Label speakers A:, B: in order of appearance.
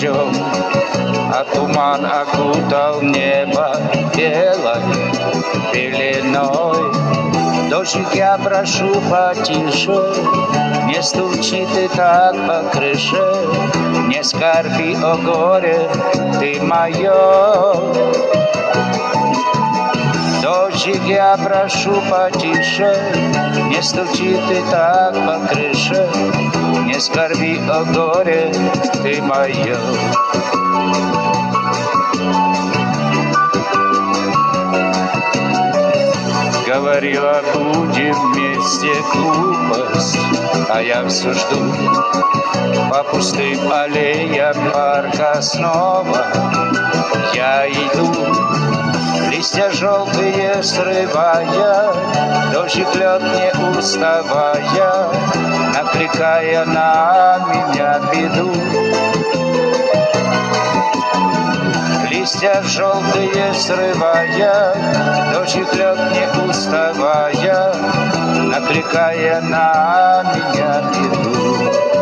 A: дождем, а туман окутал небо белой пеленой. Дождик, я прошу потише, не стучи ты так по крыше, не скорби, о горе, ты мое. Дождик, я прошу потише, не стучи ты так по крыше, не скорби, о горе, ты мое. Говорила, будем вместе, глупость, а я все жду. По пустым аллеям парка снова я иду. Листья желтые срывая, дождик лед не уставая, накликая на меня беду. Листья желтые срывая, дождик лед не уставая, накликая на меня беду.